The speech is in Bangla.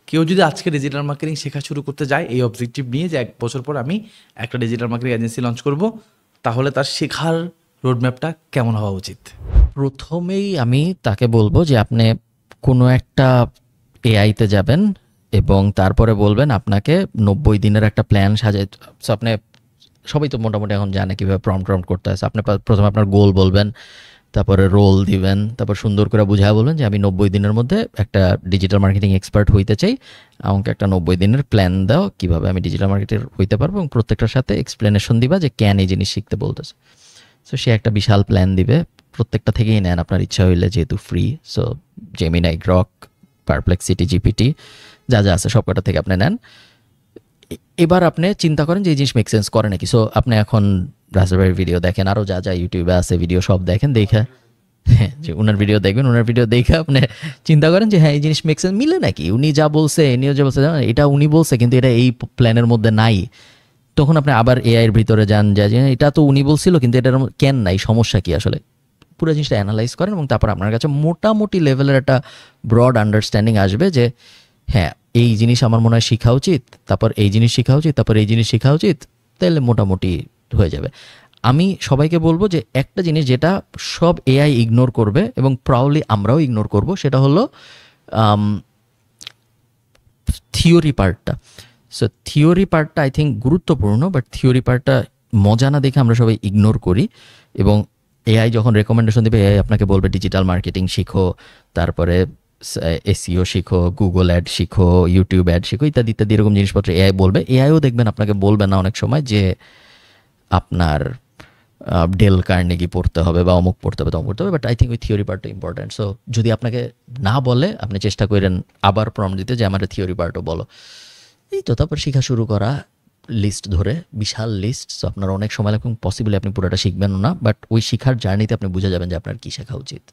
কেউ যদি আজকে ডিজিটাল মার্কেটিং শেখা শুরু করতে যায় এই অবজেক্টিভ নিয়ে যে 1 বছর পর আমি একটা ডিজিটাল মার্কেটিং এজেন্সি লঞ্চ করব, তাহলে তার শেখার রোডম্যাপটা কেমন হওয়া উচিত? প্রথমেই আমি তাকে বলবো যে আপনি কোনো একটা এআইতে যাবেন এবং তারপরে বলবেন আপনাকে 90 দিনের একটা প্ল্যান সাজাই। সো আপনি সবাই তো মোটামুটি এখন জানে কীভাবে প্রম্পট করতে হয়। আপনি প্রথমে আপনার গোল বলবেন, তারপরে রোল দিবেন, তারপর সুন্দর করে বুঝায় বলবেন যে আমি 90 দিনের মধ্যে একটা ডিজিটাল মার্কেটিং এক্সপার্ট হইতে চাই, আমাকে একটা 90 দিনের প্ল্যান দাও কীভাবে আমি ডিজিটাল মার্কেটার হইতে পারবো, এবং প্রত্যেকটার সাথে এক্সপ্লেনেশন দিবা যে কেন এই জিনিস শিখতে বলতেছে। সো সে একটা বিশাল প্ল্যান দিবে, প্রত্যেকটা থেকেই নেন আপনার ইচ্ছা হইলে, যেহেতু free. So Gemini, Grok, Perplexity, GPT যা যা আছে সবকটা থেকে আপনি নেন। এবার আপনি চিন্তা করেন যে এই জিনিস মেক সেন্স করে নাকি। সো আপনি এখন রাসেলভাইয়ের ভিডিও দেখেন, আরও যা যা ইউটিউবে আছে ভিডিও সব দেখেন, দেখে হ্যাঁ যে ওনার ভিডিও দেখবেন, ওনার ভিডিও দেখে আপনি চিন্তা করেন যে হ্যাঁ এই জিনিস মেক সেন্স, মিলে নাকি, উনি যা বলছে ইনিও যা বলছে, এটা উনি বলছে কিন্তু এটা এই প্ল্যানের মধ্যে নাই। তখন আপনি আবার এআইয়ের ভিতরে যান, যে এটা তো উনি বলছিল কিন্তু এটার কেন নাই, সমস্যা কি আসলে, পুরো জিনিসটা অ্যানালাইজ করেন এবং তারপর আপনার কাছে মোটামুটি লেভেলের একটা ব্রড আন্ডারস্ট্যান্ডিং আসবে যে হ্যাঁ এই জিনিস আমার মনে হয় শেখা উচিত, তারপর এই জিনিস শেখা উচিত, তারপর এই জিনিস শেখা উচিত, তাহলে মোটামুটি হয়ে যাবে। আমি সবাইকে বলবো যে একটা জিনিস যেটা সব এআই ইগনোর করবে এবং প্রাউডলি আমরাও ইগনোর করব, সেটা হলো থিওরি পার্টটা। সো থিওরি পার্টটা আই থিঙ্ক গুরুত্বপূর্ণ, বাট থিওরি পার্টটা মজা না দেখে আমরা সবাই ইগনোর করি। এবং এআই যখন রেকমেন্ডেশন দেবে, এআই আপনাকে বলবে ডিজিটাল মার্কেটিং শিখো, তারপরে এসইও শিখো, গুগল অ্যাড শিখো, ইউটিউব অ্যাড শিখো, ইত্যাদি ইত্যাদি এরকম জিনিসপত্র এআই বলবে। এআইও দেখবেন আপনাকে বলবে না অনেক সময় যে আপনার ডেল কার্নেগি পড়তে হবে বা অমুক পড়তে হবে তমুক পড়তে হবে, বাট আই থিঙ্ক ওই থিওরি পার্টটা ইম্পর্ট্যান্ট। সো যদি আপনাকে না বলে, আপনি চেষ্টা করেন আবার প্রম্পট দিতে যে আমার থিওরি পার্টও বলো, এই তো তারপর শেখা শুরু করা, লিস্ট ধরে, বিশাল লিস্ট। সো আপনার অনেক সময় লাগবে, পসিবলি আপনি পুরোটা শিখবেন না, বাট ওই শেখার জার্নিতে আপনি বুঝে যাবেন যে আপনার কী শেখা উচিত।